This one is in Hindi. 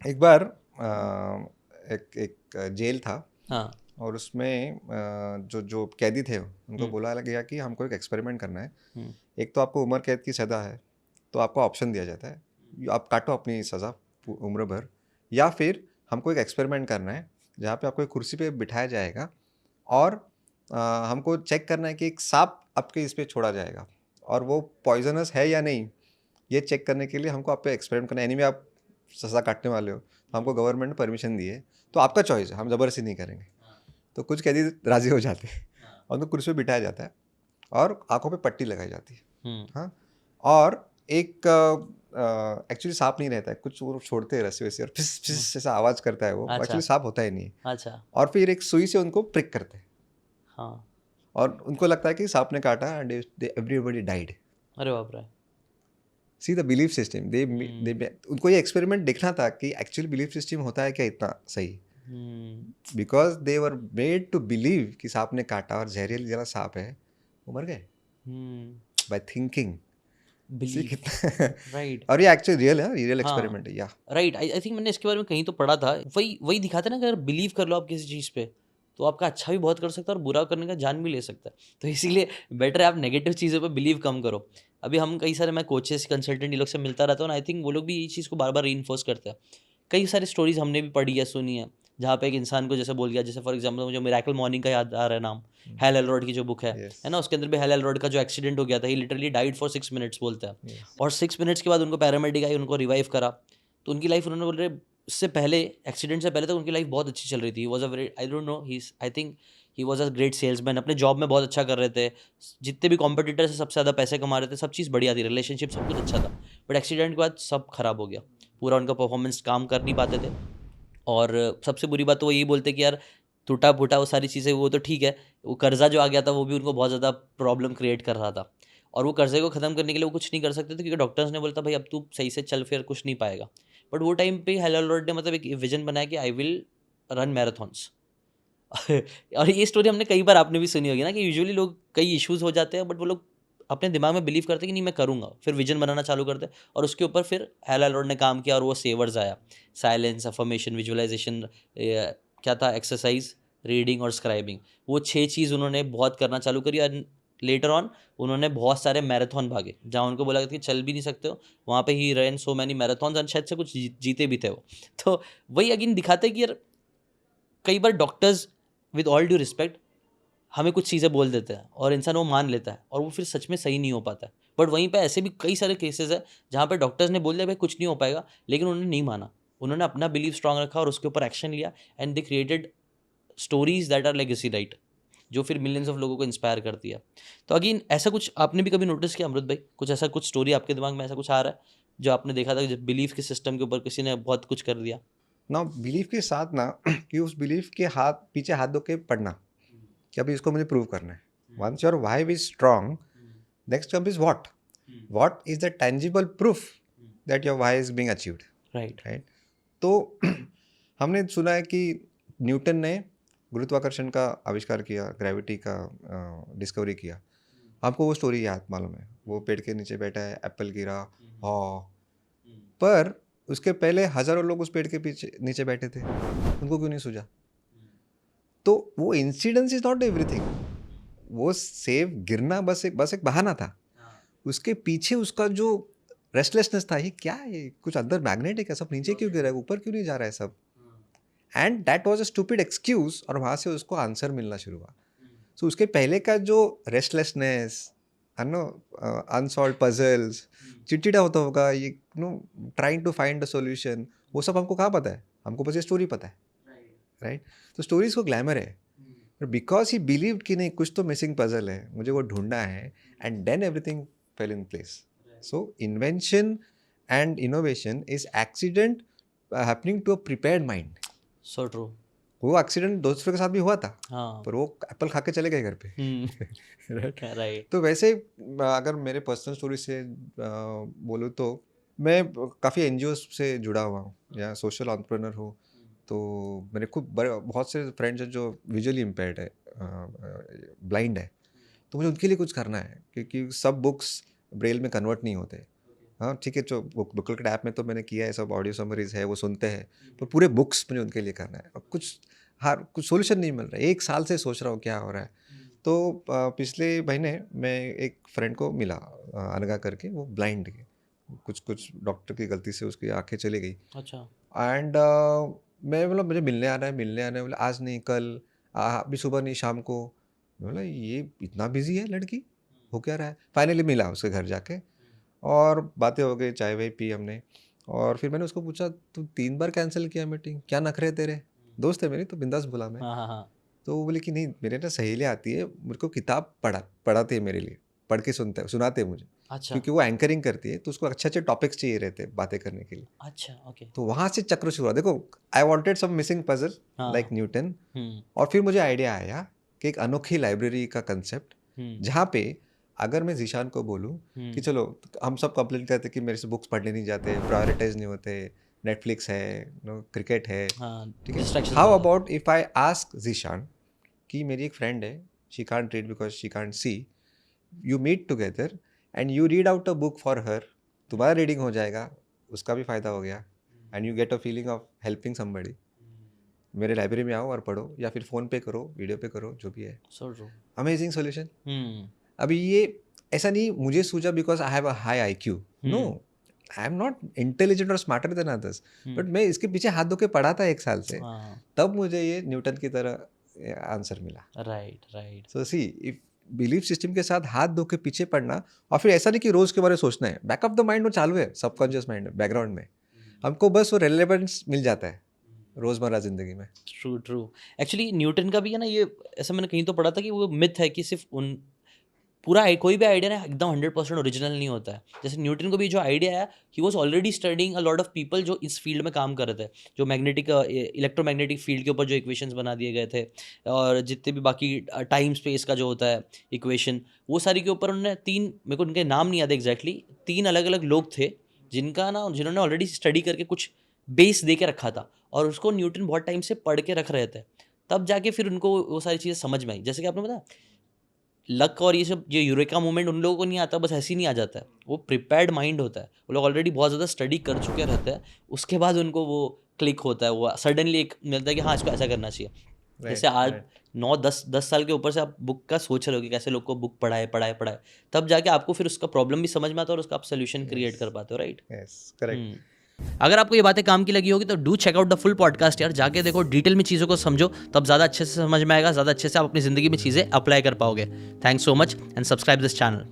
एक बार एक एक जेल था हाँ। और उसमें जो जो कैदी थे उनको हुँ, बोला गया कि हमको एक एक्सपेरिमेंट करना है। हुँ, एक तो आपको उम्र कैद की सज़ा है, तो आपको ऑप्शन दिया जाता है, आप काटो अपनी सज़ा उम्र भर, या फिर हमको एक एक्सपेरिमेंट करना है जहाँ पे आपको एक कुर्सी पे बिठाया जाएगा और अ, हमको चेक करना है कि एक सांप आपके इस पे छोड़ा जाएगा और वो पॉइजनस है या नहीं, ये चेक करने के लिए हमको आप पे एक्सपेरिमेंट करना है। एनीवे आप सज़ा काटने वाले हो, तो हमको गवर्नमेंट ने परमिशन दी है, तो आपका चॉइस है, हम ज़बरदस्ती नहीं करेंगे। तो कुछ कैदी राज़ी हो जाते हैं और उनको कुर्सी पे बिठाया जाता है और आँखों पे पट्टी लगाई जाती है। हुँ। हाँ, और एक एक्चुअली सांप नहीं रहता है, कुछ वो छोड़ते हैं रस्सी वस्सी और फिस हुँ, फिस ऐसा आवाज़ करता है, वो अच्छा, एक्चुअली सांप होता ही नहीं है। अच्छा, और फिर एक सुई से उनको प्रिक करते हैं हाँ। और उनको लगता है कि सांप ने काटा एंड एवरीबॉडी डाइड। अरे बाप रे! सी द बिलीफ सिस्टम दे हुँ, उनको ये एक्सपेरिमेंट देखना था कि एक्चुअली बिलीफ सिस्टम होता है क्या इतना सही, हुँ, because they were made to believe कि सांप ने काटा और जहरीली जला सांप है, वो मर गए हुँ, बाय थिंकिंग। सी बिलीफ, कितना राइट, और ये एक्चुअली रियल है, रियल हाँ, एक्सपेरिमेंट है या राइट। आई आई थिंक मैंने इसके बारे में कहीं तो पढ़ा था। वही वही दिखाता है ना, अगर बिलीव कर लो आप किसी चीज़ पे, तो आपका अच्छा भी बहुत कर सकता है और बुरा करने का जान भी ले सकता है। तो इसीलिए बेटर है आप नेगेटिव चीज़ों पे बिलीव कम करो। अभी हम कई सारे मैं कोचेस, कंसल्टेंट ये लोग से मिलता रहता हूँ ना, आई थिंक वो लोग भी ये चीज़ को बार-बार रीइन्फोर्स करते हैं। कई सारी स्टोरीज़ हमने भी पढ़ी है, सुनी है, जहाँ पे एक इंसान को जैसे बोल दिया, जैसे फॉर एग्ज़ाम्पल मुझे मिरेकल मॉर्निंग का याद आ रहा है नाम, हेल एलरॉड की जो बुक यस है ना? उसके अंदर भी हेल एलरॉड का जो एक्सीडेंट हो गया था, ही लिटरली डाइड फॉर 6 मिनट्स बोलता है यस और 6 मिनट्स के बाद उनको पैरामेडिक आई, उनको रिवाइव करा। तो उनकी लाइफ़ उन्होंने बोल रहे इससे पहले एक्सीडेंट से पहले तक उनकी लाइफ़ बहुत अच्छी चल रही थी। He was a very I don't know he is I think he was a great salesman, अपने जॉब में बहुत अच्छा कर रहे थे। जितने भी कॉम्पिटिटर से सबसे ज़्यादा पैसे कमा रहे थे, सब चीज़ बढ़िया थी, रिलेशनशिप सब कुछ अच्छा था। बट एक्सीडेंट के बाद सब खराब हो गया। पूरा उनका परफॉर्मेंस काम कर नहीं पाते थे और सबसे बुरी बात तो वो यही बोलते कि यार टूटा-फूटा वो सारी चीज़ें वो तो ठीक है, वो कर्ज़ा जो आ गया था वो भी उनको बहुत ज़्यादा प्रॉब्लम क्रिएट कर रहा था और वो कर्ज़े को ख़त्म करने के लिए वो कुछ नहीं कर सकते थे क्योंकि डॉक्टर्स ने बोला था भाई अब तू सही से चल फिर कुछ नहीं पाएगा। बट वो टाइम पे हेलो लॉर्ड ने मतलब एक विज़न बनाया कि आई विल रन मैराथन्स। और ये स्टोरी हमने कई बार आपने भी सुनी होगी ना कि यूजुअली लोग कई इश्यूज़ हो जाते हैं बट वो लोग अपने दिमाग में बिलीव करते हैं कि नहीं मैं करूँगा। फिर विज़न बनाना चालू करते हैं और उसके ऊपर फिर हेलो लॉर्ड ने काम किया और वो सेवर्स आया। साइलेंस, अफ़र्मेशन, विजुअलाइज़ेशन क्या था एक्सरसाइज़, रीडिंग और स्क्राइबिंग। वो 6 चीज़ उन्होंने बहुत करना चालू करी और लेटर ऑन उन्होंने बहुत सारे मैराथन भागे। जहाँ उनको बोला गया था कि चल भी नहीं सकते हो, वहाँ पे ही रैन सो मैनी मैराथन्स एंड शायद से कुछ जीते भी थे वो। तो वही अगेन दिखाता है कि यार कई बार doctors with all due respect हमें कुछ चीज़ें बोल देते हैं और इंसान वो मान लेता है और वो फिर सच में सही नहीं हो पाता है। बट वहीं पे ऐसे भी कई सारे केसेस हैं जहाँ पे डॉक्टर्स ने बोल दिया भाई कुछ नहीं हो पाएगा, लेकिन उन्होंने नहीं माना। उन्होंने अपना बिलीफ स्ट्रॉन्ग रखा और उसके ऊपर एक्शन लिया and they created stories that are legacy, right? जो फिर मिलियंस ऑफ लोगों को इंस्पायर करती है। तो अगेन ऐसा कुछ आपने भी कभी नोटिस किया अमृत भाई? कुछ ऐसा कुछ स्टोरी आपके दिमाग में ऐसा कुछ आ रहा है, जो आपने देखा था जब बिलीफ के सिस्टम के ऊपर किसी ने बहुत कुछ कर दिया? ना बिलीफ के साथ ना कि उस बिलीफ के हाथ पीछे हाथ धो के पढ़ना कि अभी इसको मुझे प्रूव करना है। Once your why is strong, next come is what is the tangible proof that your why is being achieved, right. Right? तो हमने सुना है कि न्यूटन ने गुरुत्वाकर्षण का आविष्कार किया, ग्रेविटी का डिस्कवरी किया। आपको वो स्टोरी याद मालूम है, वो पेड़ के नीचे बैठा है, एप्पल गिरा, हाँ, पर उसके पहले हजारों लोग उस पेड़ के पीछे नीचे बैठे थे, उनको क्यों नहीं सूझा? तो वो इंसिडेंस इज नॉट एवरीथिंग। वो सेव गिरना बस एक बहाना था। उसके पीछे उसका जो रेस्टलेसनेस था, ये क्या है, ये कुछ अंदर मैग्नेट है क्या, सब नीचे क्यों गिर रहा है, ऊपर क्यों नहीं जा रहा है सब? And that was a stupid excuse और वहां से उसको आंसर मिलना शुरू हुआ। सो उसके पहले का जो रेस्टलेसनेस, नो, अनसॉल्व पजल्स, चिड़चिड़ा होता होगा, ये no, trying to find a solution, वो सब हमको कहाँ पता है? हमको बस ये स्टोरी पता है, राइट? तो स्टोरीज को ग्लैमर है, बिकॉज ही बिलीव्ड कि नहीं कुछ तो मिसिंग पजल है, मुझे वो ढूंढना है, and then everything fell in place. So invention and innovation is accident happening to a prepared mind. So true. वो एक्सीडेंट दोस्तों के साथ भी हुआ था, हाँ। पर वो एप्पल खा के चले गए घर पे। हुँ। राइट? राइट। तो वैसे ही, अगर मेरे पर्सनल स्टोरी से बोलूँ तो मैं काफ़ी एन से जुड़ा हुआ हूँ या सोशल एंटरप्रेन्योर हूँ। तो मेरे खूब बड़े बहुत से फ्रेंड्स हैं जो विजुअली इम्पेयर्ड है, ब्लाइंड है। तो मुझे उनके लिए कुछ करना है क्योंकि सब बुक्स ब्रेल में कन्वर्ट नहीं होते। हाँ ठीक है, जो बुकलेट ऐप में तो मैंने किया है, सब ऑडियो समरीज है वो सुनते हैं, पर पूरे बुक्स मुझे उनके लिए करना है। अब कुछ सोल्यूशन नहीं मिल रहा है, 1 साल से सोच रहा हूँ क्या हो रहा है। तो पिछले महीने मैं एक फ्रेंड को मिला, अनगा करके, वो ब्लाइंड है, कुछ डॉक्टर की गलती से उसकी आंखें चली गई। अच्छा। एंड मैं बोला मुझे मिलने आना है, बोला आज नहीं कल, अभी सुबह नहीं शाम को। मैं बोला ये इतना बिजी है लड़की, हो क्या रहा है। फाइनली मिला उसके घर जाके और बातें हो गई, चाय वाय पी हमने। और फिर मैंने उसको पूछा तू 3 बार कैंसिल किया मीटिंग, क्या नखरे तेरे। दोस्त है मेरी तो बिंदास बोला मैं। हाँ, हाँ, हाँ। तो वो बोले कि नहीं मेरे ना सहेली आती है, मेरे को किताब पढ़ाती है मेरे लिए, पढ़ के सुनाते हैं मुझे, अच्छा, क्योंकि वो एंकरिंग करती है तो उसको अच्छे अच्छे टॉपिक्स चाहिए रहते हैं बातें करने के लिए। अच्छा, ओके। तो वहाँ से चक्र शुरू हुआ। देखो, I wanted some missing puzzle हाँ। Like Newton. हुँ, और फिर मुझे आइडिया आया कि एक अनोखी लाइब्रेरी का कंसेप्ट, हुँ, जहाँ पे अगर मैं जीशान को बोलूँ कि हुँ। चलो, हम सब कंप्लेंट करते कि मेरे से बुक्स पढ़ने नहीं जाते, प्रायोरिटाइज नहीं होते, नेटफ्लिक्स है, क्रिकेट है, हाँ, ठीक है। डिस्ट्रैक्शंस हाउ बहुत हैं। About if I ask Zeeshan कि मेरी एक फ्रेंड है, she can't read because she can't see, you meet together and you read out a book for her, तुम्हारा रीडिंग हो जाएगा, उसका भी फ़ायदा हो गया, and you get a feeling of helping somebody. मेरे लाइब्रेरी में आओ और पढ़ो, या फिर फ़ोन पे करो, वीडियो पे करो, जो भी है। So true. Amazing solution. हुँ, अभी ये ऐसा नहीं मुझे सूझा because I have a high IQ, no, hmm, I am not intelligent और smarter than others, hmm. But मैं इसके पीछे हाथ धो के पढ़ा था 1 साल से, हाँ, तब मुझे ये न्यूटन की तरह आंसर मिला। Right, right. So see, if belief system के साथ हाथ धो के पीछे पढ़ना, और फिर ऐसा नहीं कि रोज के बारे में सोचना है, बैक ऑफ द माइंड वो चालू है, सबकॉन्शियस माइंड में, बैकग्राउंड में, हमको बस वो रेलेवेंस मिल जाता है रोजमर्रा जिंदगी में। True, true. एक्चुअली न्यूटन का भी है ना, ये ऐसा मैंने कहीं तो पढ़ा था कि वो मिथ है कि सिर्फ़ उन पूरा कोई भी आइडिया ना एकदम 100% ओरिजिनल नहीं होता है। जैसे न्यूटन को भी जो आइडिया आया, he was already studying a lot of people जो इस फील्ड में काम कर रहे थे। जो मैग्नेटिक इलेक्ट्रोमैग्नेटिक फील्ड के ऊपर जो इक्वेशंस बना दिए गए थे, और जितने भी बाकी टाइम स्पेस का जो होता है इक्वेशन, वो सारी के ऊपर उन्होंने 3, मेरे को उनके नाम नहीं याद एग्जैक्टली, 3 अलग-अलग लोग थे जिन्होंने ऑलरेडी स्टडी करके कुछ बेस दे के रखा था, और उसको न्यूटन बहुत टाइम से पढ़ के रख रहे थे। तब जाके फिर उनको वो सारी चीज़ें समझ में आई। जैसे कि आपने बताया लक और ये सब, ये यूरेका मूवमेंट उन लोगों को नहीं आता, बस ऐसे ही नहीं आ जाता है। वो प्रिपेयर्ड माइंड होता है, वो लोग ऑलरेडी बहुत ज़्यादा स्टडी कर चुके रहते हैं, उसके बाद उनको वो क्लिक होता है, वो सडनली एक मिलता है कि हाँ इसको ऐसा करना चाहिए। जैसे राइट, आज राइट, 9-10 साल के ऊपर से आप बुक का सोच रहे हो कि कैसे लोग को बुक पढ़ाए, तब जाके आपको फिर उसका प्रॉब्लम भी समझ में आता है और उसका आप सोल्यूशन क्रिएट कर पाते हो, राइट। Yes, correct. अगर आपको ये बातें काम की लगी होगी तो do check out the full podcast यार, जाके देखो, डिटेल में चीज़ों को समझो, तब ज़्यादा अच्छे से समझ में आएगा, ज़्यादा अच्छे से आप अपनी ज़िंदगी में चीज़ें अप्लाई कर पाओगे। Thanks so much and subscribe this channel.